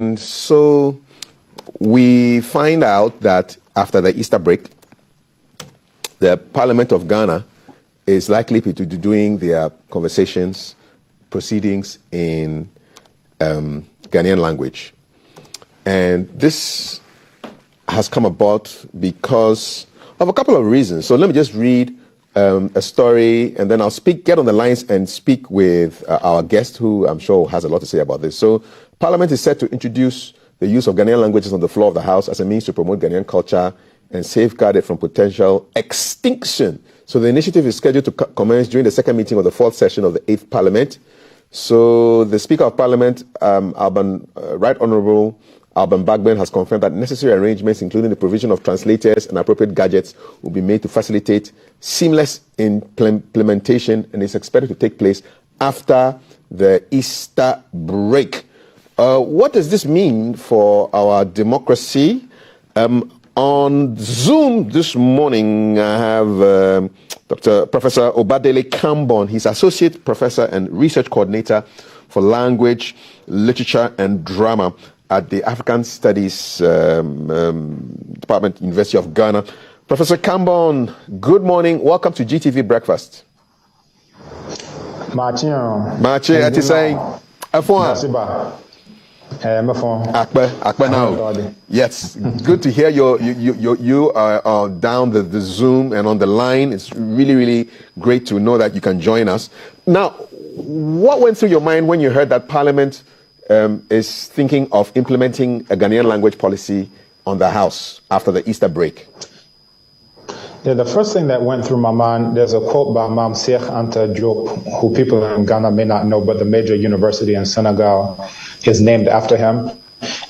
And so we find out that after the Easter break, the Parliament of Ghana is likely to be doing their conversations, proceedings in Ghanaian language. And this has come about because of a couple of reasons. So let me just read a story, and then I'll get on the lines and speak with our guest, who I'm sure has a lot to say about this. So Parliament is set to introduce the use of Ghanaian languages on the floor of the House as a means to promote Ghanaian culture and safeguard it from potential extinction. So the initiative is scheduled to commence during the second meeting of the fourth session of the 8th Parliament. So the Speaker of Parliament, Right Honourable Alban Bagbin, has confirmed that necessary arrangements, including the provision of translators and appropriate gadgets, will be made to facilitate seamless implementation, and is expected to take place after the Easter break. What does this mean for our democracy? On Zoom this morning, I have Professor Obadele Kambon. He's Associate Professor and Research Coordinator for Language, Literature and Drama at the African Studies Department, University of Ghana. Professor Kambon, good morning. Welcome to GTV Breakfast. Marche, ati say, Akbe now. Yes, good to hear you are down the Zoom and on the line. It's really great to know that you can join us. Now, what went through your mind when you heard that Parliament is thinking of implementing a Ghanaian language policy on the House after the Easter break? Yeah, the first thing that went through my mind, there's a quote by Imam Sheikh Anta Diop, who people in Ghana may not know, but the major university in Senegal is named after him.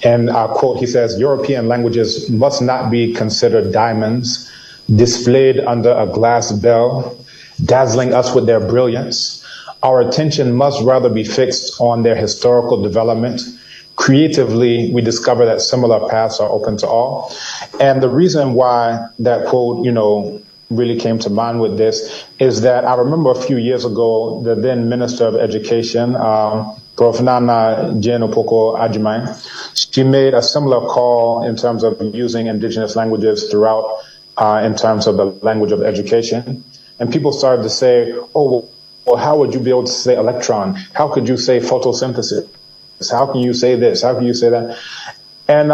And I quote, he says, "European languages must not be considered diamonds displayed under a glass bell, dazzling us with their brilliance. Our attention must rather be fixed on their historical development. Creatively, we discover that similar paths are open to all." And the reason why that quote, really came to mind with this is that I remember a few years ago, the then Minister of Education, Prof. Nana Jane Opoko Ajiman, she made a similar call in terms of using indigenous languages throughout in terms of the language of education. And people started to say, oh, well, how would you be able to say electron? How could you say photosynthesis? How can you say this? How can you say that? And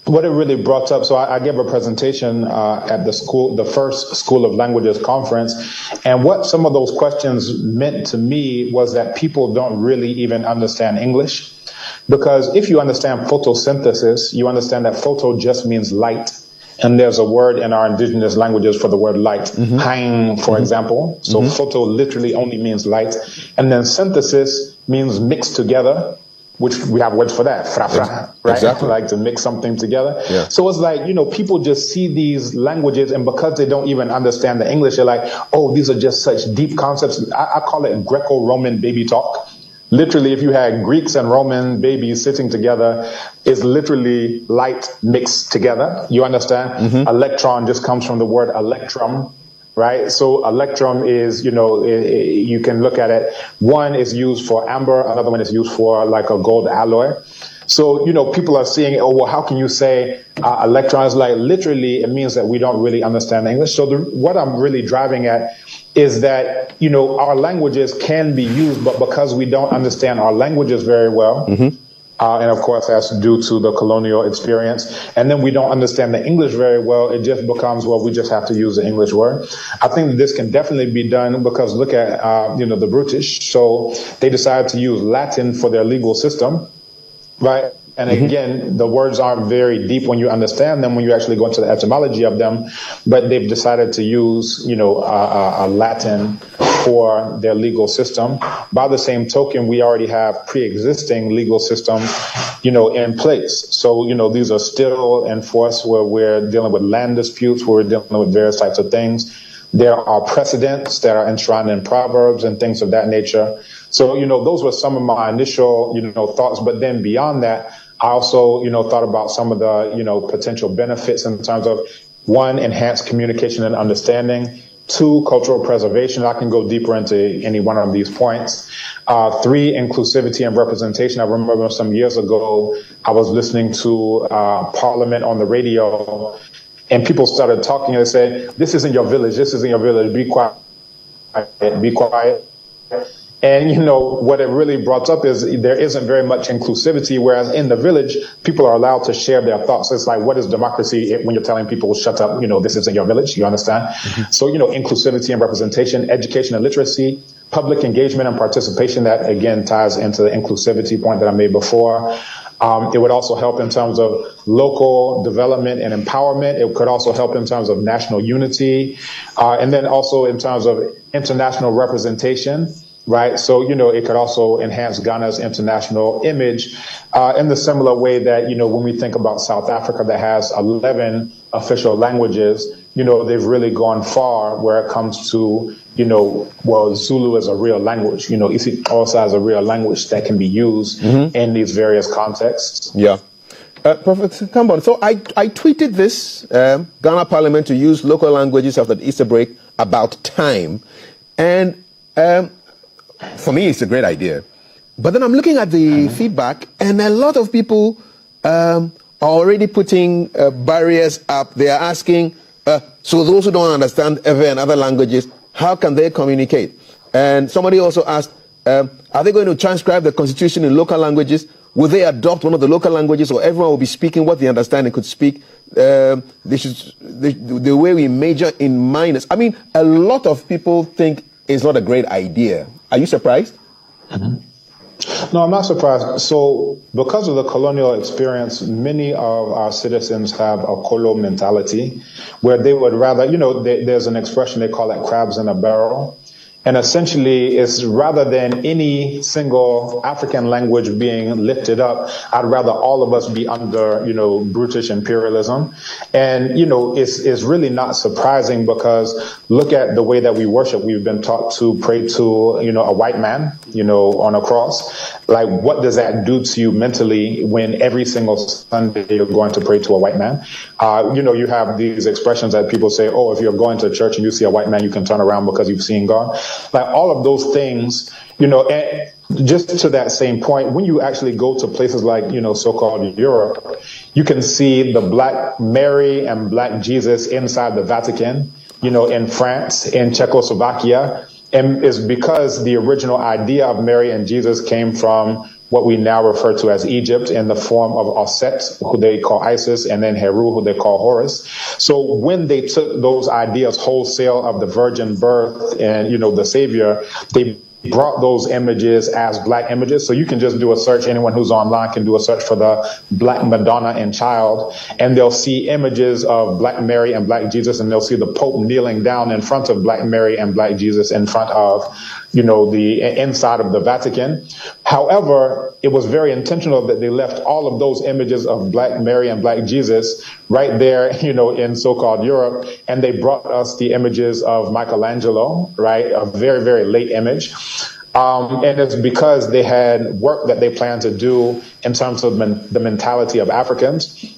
what it really brought up, so I gave a presentation at the first School of Languages conference, and what some of those questions meant to me was that people don't really even understand English, because if you understand photosynthesis, you understand that photo just means light. And there's a word in our indigenous languages for the word light, hang, for example. So photo literally only means light. And then synthesis means mixed together, which we have words for that, fra, right? Exactly. Like to mix something together. Yeah. So it's like, people just see these languages, and because they don't even understand the English, they're like, oh, these are just such deep concepts. I call it Greco-Roman baby talk. Literally, if you had Greeks and Roman babies sitting together, it's literally light mixed together. You understand? Electron just comes from the word electrum, right? So electrum is, you can look at it. One is used for amber, another one is used for like a gold alloy. So, people are seeing, oh, well, how can you say electrons? Like literally, it means that we don't really understand English. So what I'm really driving at is that, our languages can be used, but because we don't understand our languages very well, and of course that's due to the colonial experience, and then we don't understand the English very well, it just becomes, well, we just have to use the English word. I think that this can definitely be done because look at, the British. So they decided to use Latin for their legal system, right? And again, the words aren't very deep when you understand them, when you actually go into the etymology of them, but they've decided to use, a Latin for their legal system. By the same token, we already have pre-existing legal systems, in place. So, these are still in force where we're dealing with land disputes, where we're dealing with various types of things. There are precedents that are enshrined in proverbs and things of that nature. So, those were some of my initial, thoughts. But then beyond that, I also, thought about some of the, potential benefits in terms of, one, enhanced communication and understanding. 2, cultural preservation. I can go deeper into any one of these points. 3, inclusivity and representation. I remember some years ago, I was listening to Parliament on the radio, and people started talking and they said, this isn't your village, this isn't your village, be quiet, be quiet. And, what it really brought up is there isn't very much inclusivity, whereas in the village, people are allowed to share their thoughts. It's like, what is democracy when you're telling people, shut up, this isn't your village, you understand? Mm-hmm. So, inclusivity and representation, education and literacy, public engagement and participation, that again ties into the inclusivity point that I made before. It would also help in terms of local development and empowerment. It could also help in terms of national unity, and then also in terms of international representation. Right. So, it could also enhance Ghana's international image in the similar way that, when we think about South Africa that has 11 official languages, they've really gone far where it comes to, Zulu is a real language, Xhosa is a real language that can be used in these various contexts. Yeah. Professor Kambon, so I tweeted this, Ghana Parliament to use local languages after the Easter break about time. And for me, it's a great idea. But then I'm looking at the feedback, and a lot of people are already putting barriers up. They are asking, so those who don't understand Ewe and other languages, how can they communicate? And somebody also asked, are they going to transcribe the constitution in local languages? Will they adopt one of the local languages, or everyone will be speaking what they understand and could speak? The way we major in minors. I mean, a lot of people think it's not a great idea. Are you surprised? Mm-hmm. No, I'm not surprised. So because of the colonial experience, many of our citizens have a colo mentality where they would rather, there's an expression, they call it crabs in a barrel. And essentially, it's rather than any single African language being lifted up, I'd rather all of us be under, brutish imperialism. And, it's really not surprising because look at the way that we worship. We've been taught to pray to, a white man, on a cross. Like, what does that do to you mentally when every single Sunday you're going to pray to a white man? You have these expressions that people say, oh, if you're going to church and you see a white man, you can turn around because you've seen God. Like all of those things, and just to that same point, when you actually go to places like, so-called Europe, you can see the Black Mary and Black Jesus inside the Vatican, in France, in Czechoslovakia. And it's because the original idea of Mary and Jesus came from what we now refer to as Egypt in the form of Osset, who they call Isis, and then Heru, who they call Horus. So when they took those ideas wholesale of the virgin birth and, the Savior, they brought those images as Black images. So you can just do a search. Anyone who's online can do a search for the Black Madonna and Child, and they'll see images of Black Mary and Black Jesus, and they'll see the Pope kneeling down in front of Black Mary and Black Jesus in front of, the inside of the Vatican. However, it was very intentional that they left all of those images of Black Mary and Black Jesus right there, in so-called Europe, and they brought us the images of Michelangelo, right? A very, very late image. And it's because they had work that they planned to do in terms of the mentality of Africans.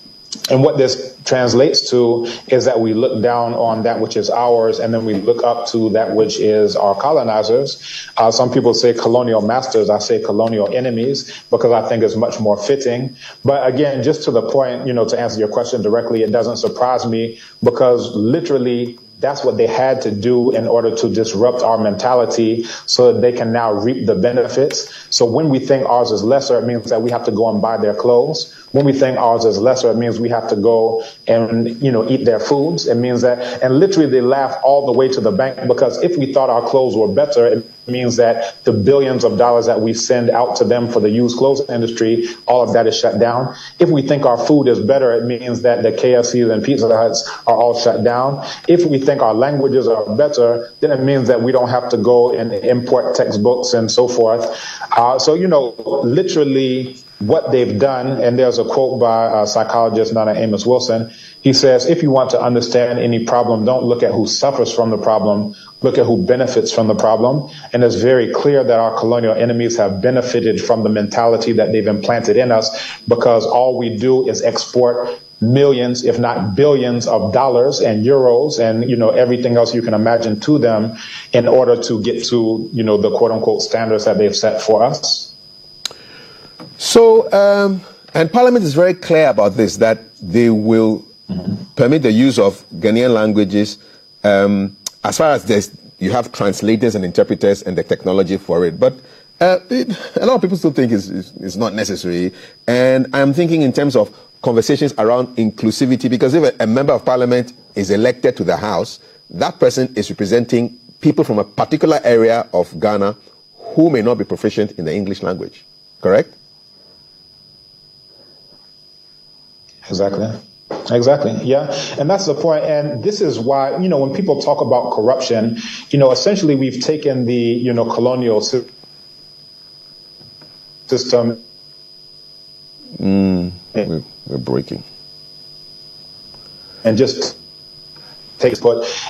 And what this translates to is that we look down on that which is ours, and then we look up to that which is our colonizers. Some people say colonial masters. I say colonial enemies because I think it's much more fitting. But again, just to the point, to answer your question directly, it doesn't surprise me because literally that's what they had to do in order to disrupt our mentality so that they can now reap the benefits. So when we think ours is lesser, it means that we have to go and buy their clothes. When we think ours is lesser, it means we have to go and, eat their foods. It means that, and literally they laugh all the way to the bank because if we thought our clothes were better, it means that the billions of dollars that we send out to them for the used clothes industry, all of that is shut down. If we think our food is better, it means that the KFCs and Pizza Huts are all shut down. If we think our languages are better, then it means that we don't have to go and import textbooks and so forth. So, literally what they've done, and there's a quote by psychologist Nana Amos Wilson. He says, if you want to understand any problem, don't look at who suffers from the problem, look at who benefits from the problem. And it's very clear that our colonial enemies have benefited from the mentality that they've implanted in us because all we do is export millions, if not billions of dollars and euros and, everything else you can imagine to them in order to get to, the quote unquote standards that they've set for us. So, and Parliament is very clear about this, that they will permit the use of Ghanaian languages as far as you have translators and interpreters and the technology for it. But a lot of people still think it's not necessary. And I'm thinking in terms of conversations around inclusivity, because if a member of Parliament is elected to the House, that person is representing people from a particular area of Ghana who may not be proficient in the English language. Correct? Exactly. Yeah. And that's the point. And this is why, when people talk about corruption, essentially we've taken the, colonial system. We're breaking. And just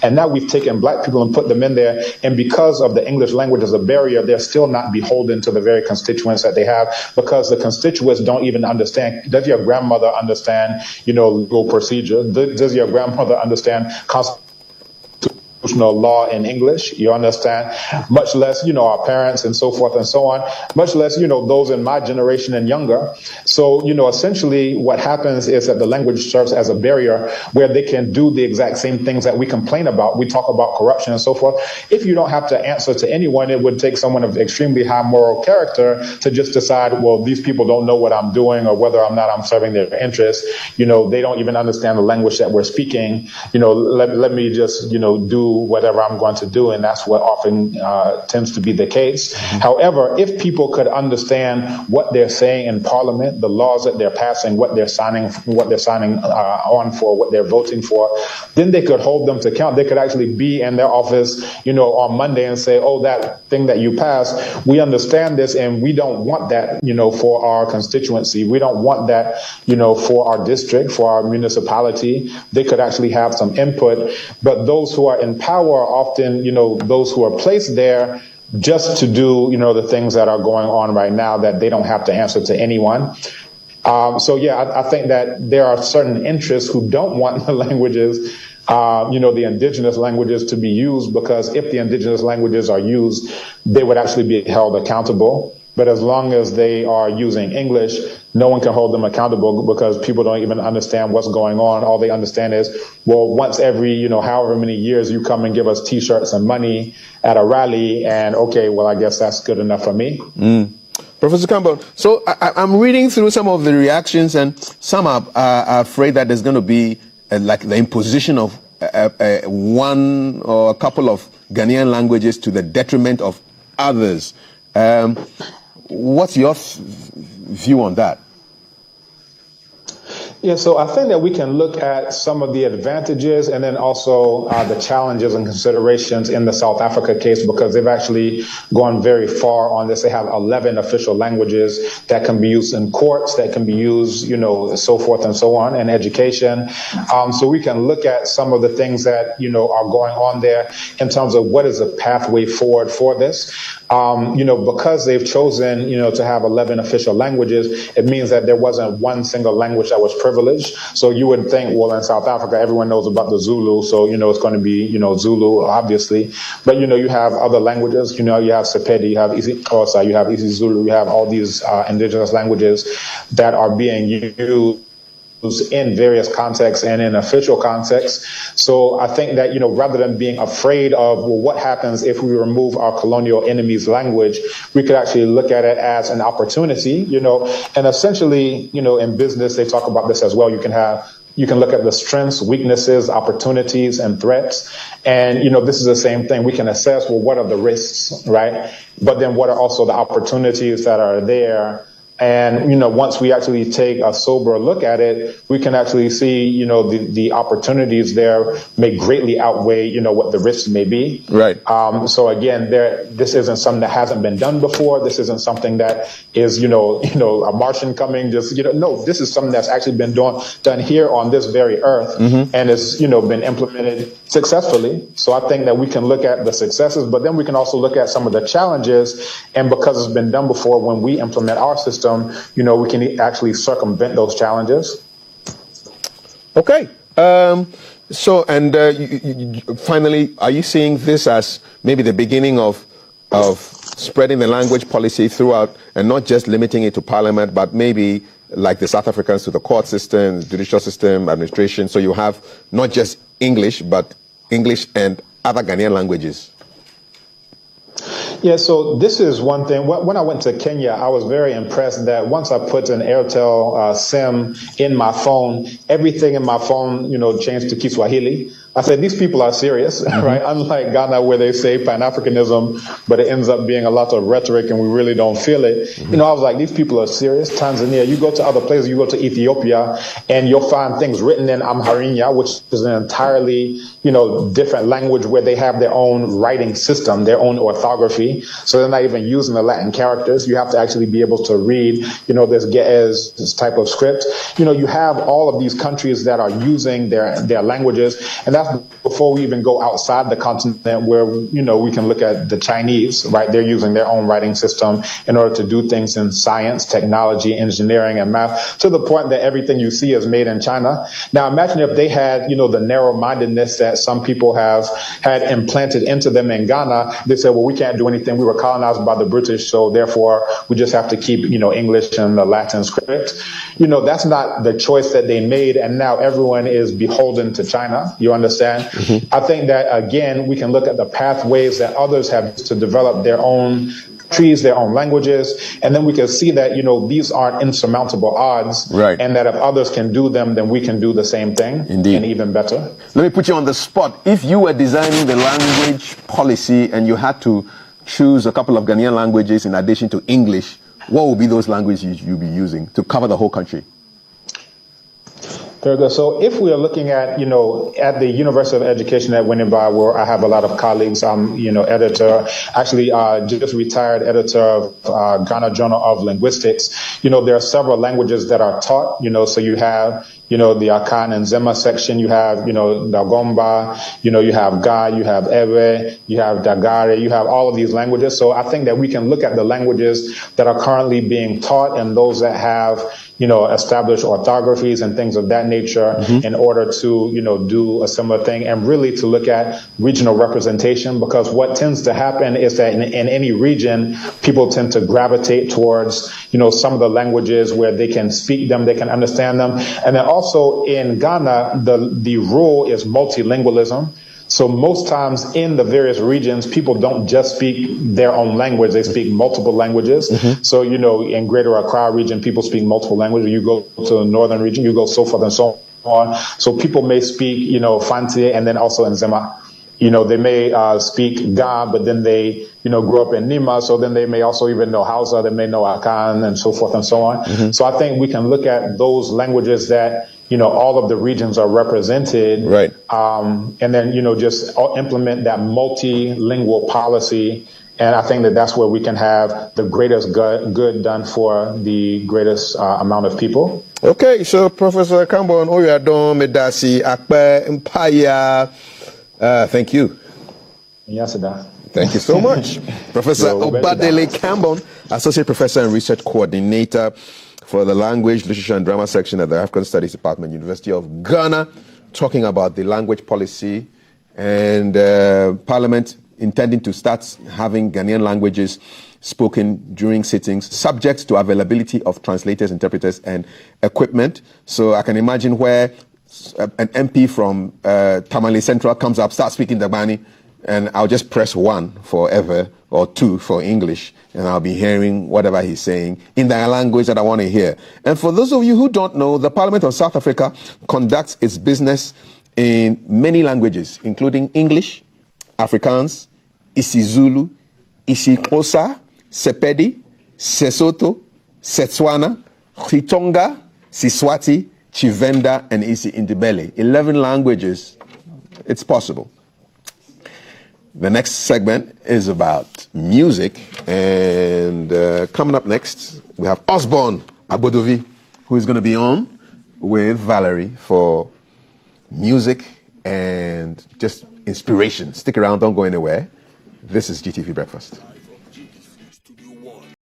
and now we've taken black people and put them in there. And because of the English language as a barrier, they're still not beholden to the very constituents that they have, because the constituents don't even understand. Does your grandmother understand, legal procedure? Does your grandmother understand constitutional law in English? You understand? Much less, our parents and so forth and so on, much less, those in my generation and younger. So, essentially what happens is that the language serves as a barrier where they can do the exact same things that we complain about. We talk about corruption and so forth. If you don't have to answer to anyone, it would take someone of extremely high moral character to just decide, well, these people don't know what I'm doing or whether or not I'm serving their interests. They don't even understand the language that we're speaking. Let me just, do whatever I'm going to do. And that's what often tends to be the case. However, if people could understand what they're saying in Parliament, the laws that they're passing, what they're signing on for, what they're voting for, then they could hold them to account. They could actually be in their office, on Monday and say, oh, that thing that you passed, we understand this and we don't want that, for our constituency. We don't want that, for our district, for our municipality. They could actually have some input. But those who are in power often, those who are placed there just to do, the things that are going on right now that they don't have to answer to anyone. So, I think that there are certain interests who don't want the languages, the indigenous languages to be used, because if the indigenous languages are used, they would actually be held accountable. But as long as they are using English, no one can hold them accountable, because people don't even understand what's going on. All they understand is, well, once every, however many years you come and give us T-shirts and money at a rally, and okay, well, I guess that's good enough for me. Professor Campbell, so I'm reading through some of the reactions, and some are afraid that there's going to be like the imposition of one or a couple of Ghanaian languages to the detriment of others. What's your view on that? Yeah, so I think that we can look at some of the advantages and then also the challenges and considerations in the South Africa case, because they've actually gone very far on this. They have 11 official languages that can be used in courts, that can be used, so forth and so on, in education. So we can look at some of the things that, are going on there in terms of what is the pathway forward for this. Because they've chosen, to have 11 official languages, it means that there wasn't one single language that was privileged. So you would think, well, in South Africa, everyone knows about the Zulu. So, it's going to be, Zulu, obviously. But, you have other languages, you have Sepedi, you have isiXhosa, you have isiZulu, you have all these indigenous languages that are being used in various contexts and in official contexts. So I think that, rather than being afraid of, well, what happens if we remove our colonial enemy's language, we could actually look at it as an opportunity, and essentially, in business, they talk about this as well. You can look at the strengths, weaknesses, opportunities, and threats. And, this is the same thing. We can assess, well, what are the risks, right? But then what are also the opportunities that are there? And, once we actually take a sober look at it, we can actually see, the opportunities there may greatly outweigh, what the risks may be. Right. So again, this isn't something that hasn't been done before. This isn't something that is, a Martian coming, just, no, this is something that's actually been done here on this very earth, and it's, been implemented successfully. So I think that we can look at the successes, but then we can also look at some of the challenges. And because it's been done before, when we implement our system, we can actually circumvent those challenges. Okay. Finally, are you seeing this as maybe the beginning of spreading the language policy throughout, and not just limiting it to parliament, but maybe like the South Africans to the court system, judicial system, administration? So you have not just English, but English and other Ghanaian languages. Yeah, so this is one thing. When I went to Kenya, I was very impressed that once I put an Airtel SIM in my phone, everything in my phone, changed to Kiswahili. I said, these people are serious, right? Unlike Ghana, where they say Pan-Africanism, but it ends up being a lot of rhetoric and we really don't feel it. I was like, these people are serious. Tanzania, you go to other places, you go to Ethiopia, and you'll find things written in Amharinya, which is an entirely, different language where they have their own writing system, their own orthography. So they're not even using the Latin characters. You have to actually be able to read, this type of script. You have all of these countries that are using their languages, and that's before we even go outside the continent where, we can look at the Chinese, right? They're using their own writing system in order to do things in science, technology, engineering, and math, to the point that everything you see is made in China. Now, imagine if they had, the narrow-mindedness that some people have had implanted into them in Ghana. They said, well, we can't do anything. We were colonized by the British, so therefore we just have to keep, English and the Latin script. That's not the choice that they made, and now everyone is beholden to China. You understand? I think that, again, we can look at the pathways that others have used to develop their own trees, their own languages, and then we can see that, these aren't insurmountable odds, right? And that if others can do them, then we can do the same thing. Indeed. And even better. Let me put you on the spot. If you were designing the language policy and you had to choose a couple of Ghanaian languages in addition to English, what would be those languages you'd be using to cover the whole country? Very good. So if we are looking at, at the University of Education at Winneba, where I have a lot of colleagues, I'm, editor, actually just retired editor of Ghana Journal of Linguistics. There are several languages that are taught, so you have, the Akan and Zema section, you have, Dagomba, you have Ga, you have Ewe, you have Dagare, you have all of these languages. So I think that we can look at the languages that are currently being taught and those that have, established orthographies and things of that nature in order to, do a similar thing, and really to look at regional representation, because what tends to happen is that in any region, people tend to gravitate towards, some of the languages where they can speak them, they can understand them. And then also in Ghana, the rule is multilingualism. So most times in the various regions, people don't just speak their own language, they speak multiple languages. So, in Greater Accra region, people speak multiple languages. You go to the northern region, you go so forth and so on. So people may speak, Fanti, and then also in Zema. They may speak Ga, but then they, grew up in Nima, so then they may also even know Hausa, they may know Akan, and so forth and so on. So I think we can look at those languages that, all of the regions are represented, right? And then, just implement that multilingual policy. And I think that that's where we can have the greatest good done for the greatest amount of people. Okay, so Professor Kambon Oyadon Medasi Akpe Empire, thank you. Yes, sir. Thank you so much. Professor Obadele Kambon, Associate Professor and Research Coordinator for the Language, Literature and Drama section at the African Studies Department, University of Ghana, talking about the language policy and Parliament intending to start having Ghanaian languages spoken during sittings, subject to availability of translators, interpreters, and equipment. So I can imagine where an MP from Tamale Central comes up, starts speaking Dagbani, and I'll just press 1 for ever or 2 for English, and I'll be hearing whatever he's saying in the language that I want to hear. And for those of you who don't know, the Parliament of South Africa conducts its business in many languages, including English, Afrikaans, isiZulu, isiXhosa, Sepedi, Sesotho, Setswana, Chitonga, Siswati, Chivenda, and Isi-Ndebele. 11 languages. It's possible. The next segment is about music, and coming up next, we have Osborne Abodovi, who is going to be on with Valerie for music and just inspiration. Stick around, don't go anywhere. This is GTV Breakfast.